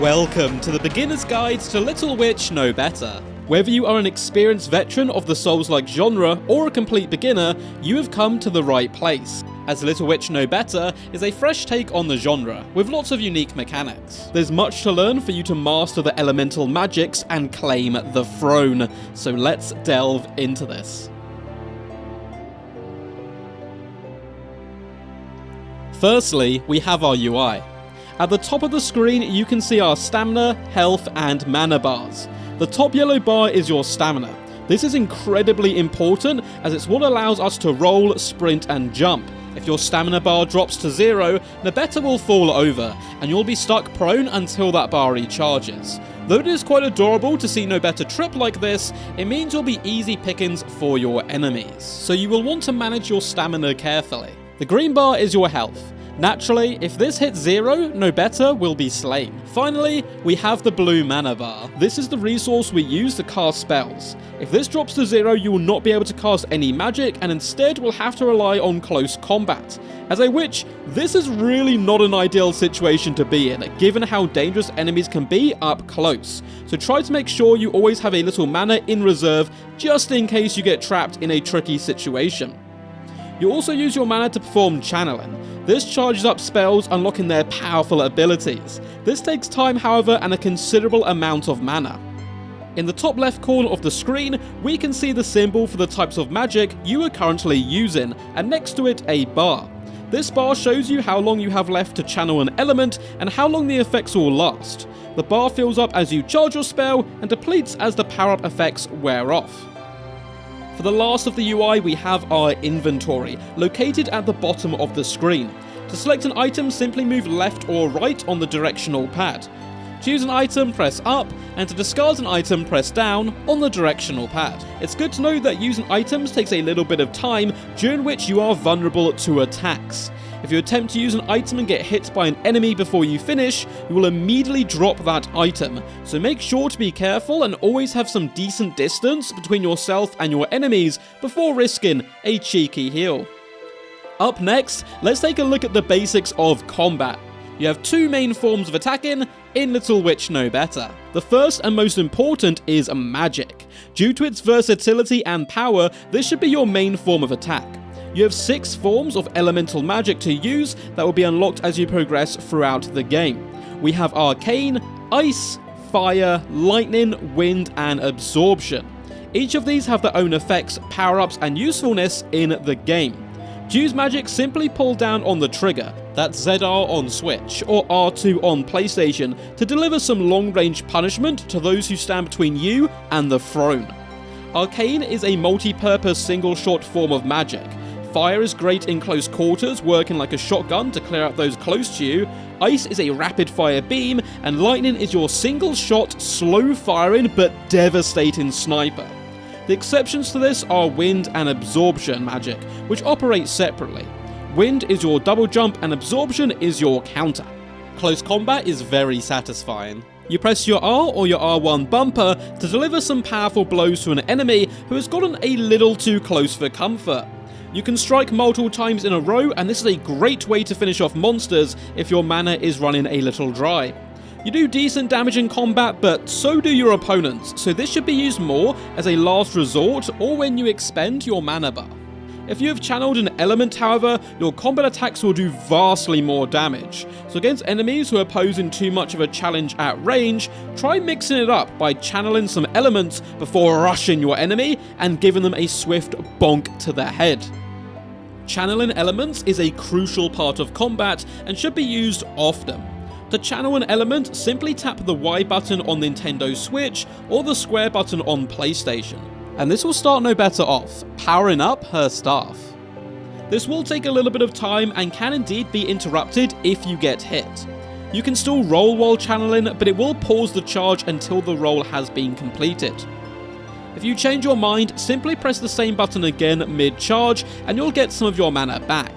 Welcome to the beginner's guide to Little Witch Nobeta. Whether you are an experienced veteran of the Souls-like genre or a complete beginner, you have come to the right place, as Little Witch Nobeta is a fresh take on the genre, with lots of unique mechanics. There's much to learn for you to master the elemental magics and claim the throne, so let's delve into this. Firstly, we have our UI. At the top of the screen, you can see our stamina, health, and mana bars. The top yellow bar is your stamina. This is incredibly important as it's what allows us to roll, sprint, and jump. If your stamina bar drops to 0, Nobeta will fall over, and you'll be stuck prone until that bar recharges. Though it is quite adorable to see Nobeta trip like this, it means you'll be easy pickings for your enemies, so you will want to manage your stamina carefully. The green bar is your health. Naturally, if this hits 0, Nobeta will be slain. Finally, we have the blue mana bar. This is the resource we use to cast spells. If this drops to 0, you will not be able to cast any magic and instead will have to rely on close combat. As a witch, this is really not an ideal situation to be in, given how dangerous enemies can be up close. So try to make sure you always have a little mana in reserve just in case you get trapped in a tricky situation. You also use your mana to perform channeling. This charges up spells, unlocking their powerful abilities. This takes time, however, and a considerable amount of mana. In the top left corner of the screen, we can see the symbol for the types of magic you are currently using, and next to it a bar. This bar shows you how long you have left to channel an element and how long the effects will last. The bar fills up as you charge your spell and depletes as the power-up effects wear off. For the last of the UI, we have our inventory, located at the bottom of the screen. To select an item, simply move left or right on the directional pad. To use an item, press up, and to discard an item, press down on the directional pad. It's good to know that using items takes a little bit of time, during which you are vulnerable to attacks. If you attempt to use an item and get hit by an enemy before you finish, you will immediately drop that item, so make sure to be careful and always have some decent distance between yourself and your enemies before risking a cheeky heal. Up next, let's take a look at the basics of combat. You have two main forms of attacking in Little Witch Nobeta. The first and most important is magic. Due to its versatility and power, this should be your main form of attack. You have 6 forms of elemental magic to use that will be unlocked as you progress throughout the game. We have Arcane, Ice, Fire, Lightning, Wind, and Absorption. Each of these have their own effects, power-ups, and usefulness in the game. To use magic, simply pull down on the trigger, that's ZR on Switch, or R2 on PlayStation, to deliver some long-range punishment to those who stand between you and the throne. Arcane is a multi-purpose single-shot form of magic. Fire is great in close quarters, working like a shotgun to clear out those close to you. Ice is a rapid-fire beam, and Lightning is your single-shot, slow-firing but devastating sniper. The exceptions to this are Wind and Absorption magic, which operate separately. Wind is your double jump and Absorption is your counter. Close combat is very satisfying. You press your R or your R1 bumper to deliver some powerful blows to an enemy who has gotten a little too close for comfort. You can strike multiple times in a row, and this is a great way to finish off monsters if your mana is running a little dry. You do decent damage in combat, but so do your opponents, so this should be used more as a last resort or when you expend your mana bar. If you have channeled an element, however, your combat attacks will do vastly more damage. So against enemies who are posing too much of a challenge at range, try mixing it up by channeling some elements before rushing your enemy and giving them a swift bonk to the head. Channeling elements is a crucial part of combat and should be used often. To channel an element, simply tap the Y button on Nintendo Switch or the square button on PlayStation, and this will start Nobeta off, powering up her staff. This will take a little bit of time and can indeed be interrupted if you get hit. You can still roll while channeling, but it will pause the charge until the roll has been completed. If you change your mind, simply press the same button again mid-charge and you'll get some of your mana back.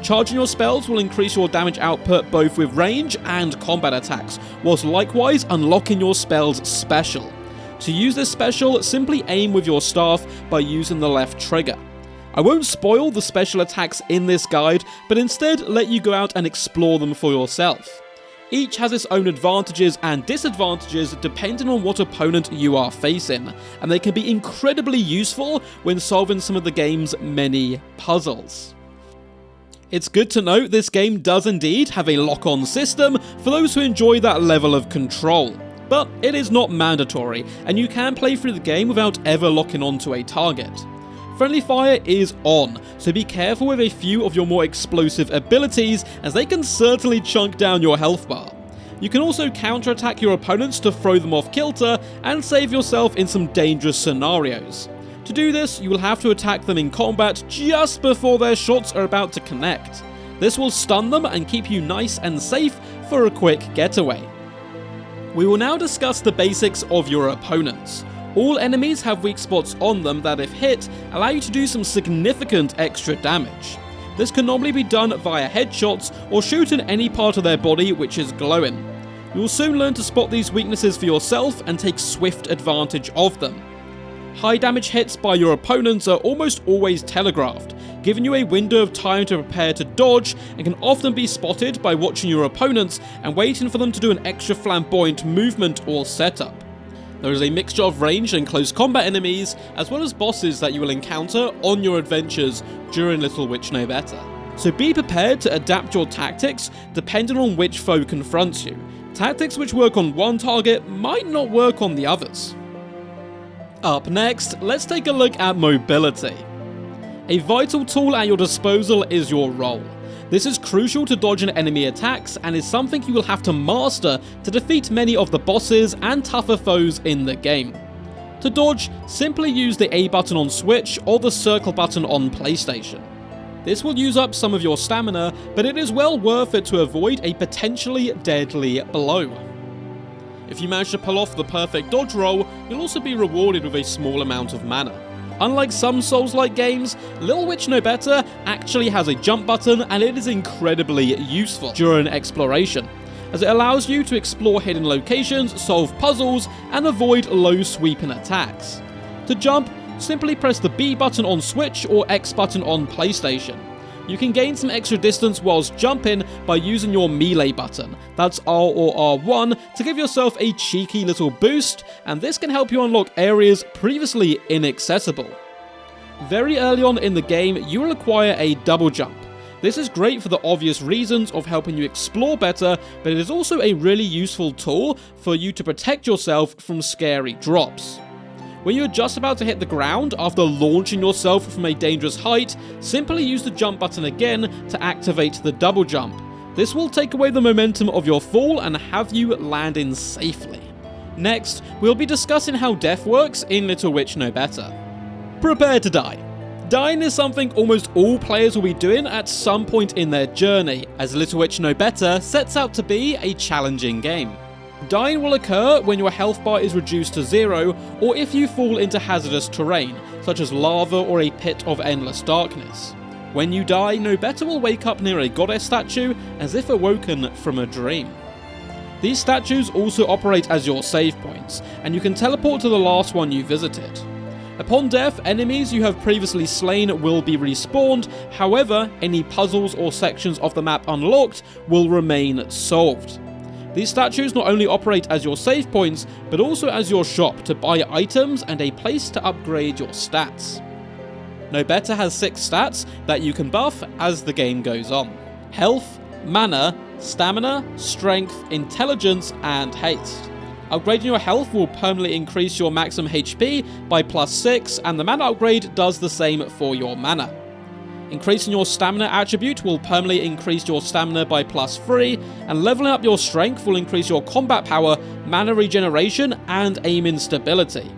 Charging your spells will increase your damage output both with range and combat attacks, whilst likewise unlocking your spell's special. To use this special, simply aim with your staff by using the left trigger. I won't spoil the special attacks in this guide, but instead let you go out and explore them for yourself. Each has its own advantages and disadvantages depending on what opponent you are facing, and they can be incredibly useful when solving some of the game's many puzzles. It's good to note this game does indeed have a lock-on system for those who enjoy that level of control, but it is not mandatory, and you can play through the game without ever locking onto a target. Friendly fire is on, so be careful with a few of your more explosive abilities, as they can certainly chunk down your health bar. You can also counterattack your opponents to throw them off kilter and save yourself in some dangerous scenarios. To do this, you will have to attack them in combat just before their shots are about to connect. This will stun them and keep you nice and safe for a quick getaway. We will now discuss the basics of your opponents. All enemies have weak spots on them that, if hit, allow you to do some significant extra damage. This can normally be done via headshots or shooting any part of their body which is glowing. You will soon learn to spot these weaknesses for yourself and take swift advantage of them. High damage hits by your opponents are almost always telegraphed, giving you a window of time to prepare to dodge, and can often be spotted by watching your opponents and waiting for them to do an extra flamboyant movement or setup. There is a mixture of ranged and close combat enemies, as well as bosses that you will encounter on your adventures during Little Witch Nobeta. So be prepared to adapt your tactics depending on which foe confronts you. Tactics which work on one target might not work on the others. Up next, let's take a look at mobility. A vital tool at your disposal is your roll. This is crucial to dodging enemy attacks and is something you will have to master to defeat many of the bosses and tougher foes in the game. To dodge, simply use the A button on Switch or the circle button on PlayStation. This will use up some of your stamina, but it is well worth it to avoid a potentially deadly blow. If you manage to pull off the perfect dodge roll, you'll also be rewarded with a small amount of mana. Unlike some Souls-like games, Little Witch Nobeta actually has a jump button, and it is incredibly useful during exploration, as it allows you to explore hidden locations, solve puzzles, and avoid low sweeping attacks. To jump, simply press the B button on Switch or X button on PlayStation. You can gain some extra distance whilst jumping by using your melee button, that's R or R1, to give yourself a cheeky little boost, and this can help you unlock areas previously inaccessible. Very early on in the game, you will acquire a double jump. This is great for the obvious reasons of helping you explore better, but it is also a really useful tool for you to protect yourself from scary drops. When you're just about to hit the ground after launching yourself from a dangerous height, simply use the jump button again to activate the double jump. This will take away the momentum of your fall and have you landing safely. Next, we'll be discussing how death works in Little Witch Nobeta. Prepare to die. Dying is something almost all players will be doing at some point in their journey, as Little Witch Nobeta sets out to be a challenging game. Dying will occur when your health bar is reduced to 0, or if you fall into hazardous terrain, such as lava or a pit of endless darkness. When you die, Nobeta will wake up near a goddess statue as if awoken from a dream. These statues also operate as your save points, and you can teleport to the last one you visited. Upon death, enemies you have previously slain will be respawned, however, any puzzles or sections of the map unlocked will remain solved. These statues not only operate as your save points, but also as your shop to buy items and a place to upgrade your stats. Nobeta has 6 stats that you can buff as the game goes on: health, mana, stamina, strength, intelligence, and haste. Upgrading your health will permanently increase your maximum HP by +6, and the mana upgrade does the same for your mana. Increasing your stamina attribute will permanently increase your stamina by +3, and leveling up your strength will increase your combat power, mana regeneration, and aiming stability.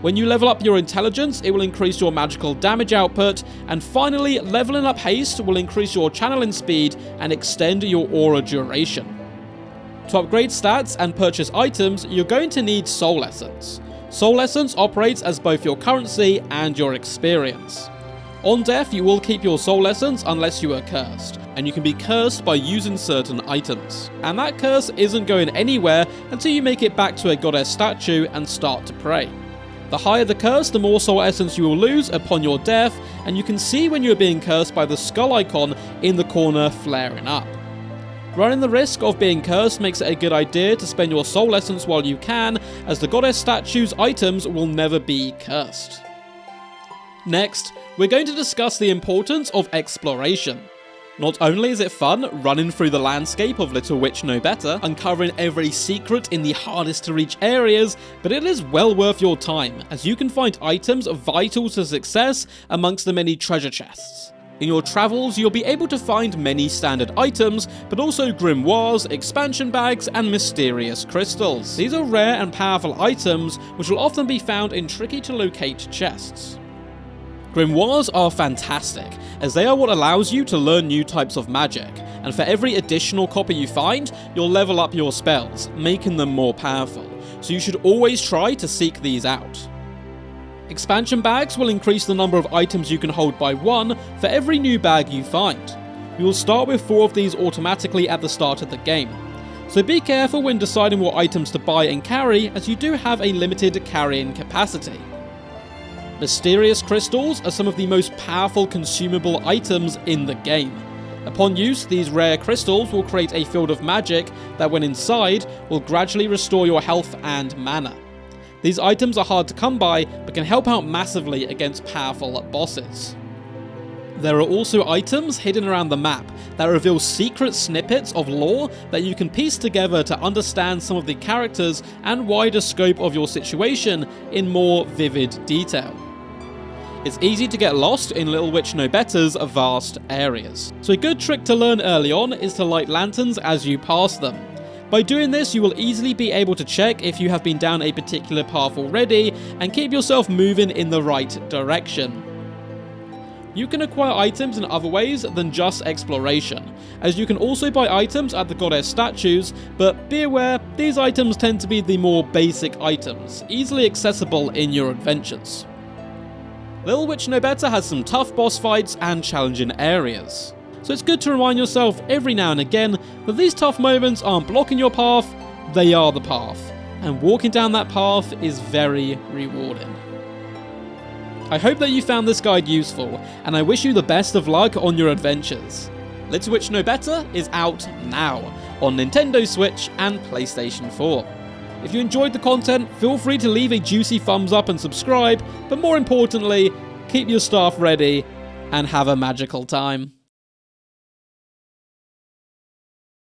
When you level up your intelligence, it will increase your magical damage output, and finally, leveling up haste will increase your channeling speed and extend your aura duration. To upgrade stats and purchase items, you're going to need Soul Essence. Soul Essence operates as both your currency and your experience. On death, you will keep your Soul Essence unless you are cursed, and you can be cursed by using certain items. And that curse isn't going anywhere until you make it back to a goddess statue and start to pray. The higher the curse, the more Soul Essence you will lose upon your death, and you can see when you are being cursed by the skull icon in the corner flaring up. Running the risk of being cursed makes it a good idea to spend your soul essence while you can, as the goddess statue's items will never be cursed. Next, we're going to discuss the importance of exploration. Not only is it fun running through the landscape of Little Witch Nobeta, uncovering every secret in the hardest to reach areas, but it is well worth your time, as you can find items vital to success amongst the many treasure chests. In your travels, you'll be able to find many standard items, but also grimoires, expansion bags, and mysterious crystals. These are rare and powerful items, which will often be found in tricky to locate chests. Grimoires are fantastic, as they are what allows you to learn new types of magic, and for every additional copy you find, you'll level up your spells, making them more powerful, so you should always try to seek these out. Expansion bags will increase the number of items you can hold by 1 for every new bag you find. You will start with 4 of these automatically at the start of the game, so be careful when deciding what items to buy and carry, as you do have a limited carrying capacity. Mysterious crystals are some of the most powerful consumable items in the game. Upon use, these rare crystals will create a field of magic that, when inside, will gradually restore your health and mana. These items are hard to come by, but can help out massively against powerful bosses. There are also items hidden around the map that reveal secret snippets of lore that you can piece together to understand some of the characters and wider scope of your situation in more vivid detail. It's easy to get lost in Little Witch Nobeta's vast areas, so a good trick to learn early on is to light lanterns as you pass them. By doing this, you will easily be able to check if you have been down a particular path already and keep yourself moving in the right direction. You can acquire items in other ways than just exploration, as you can also buy items at the goddess statues, but be aware, these items tend to be the more basic items, easily accessible in your adventures. Little Witch Nobeta has some tough boss fights and challenging areas, so it's good to remind yourself every now and again that these tough moments aren't blocking your path, they are the path, and walking down that path is very rewarding. I hope that you found this guide useful, and I wish you the best of luck on your adventures. Little Witch Nobeta is out now on Nintendo Switch and PlayStation 4. If you enjoyed the content, feel free to leave a juicy thumbs up and subscribe, but more importantly, keep your staff ready and have a magical time.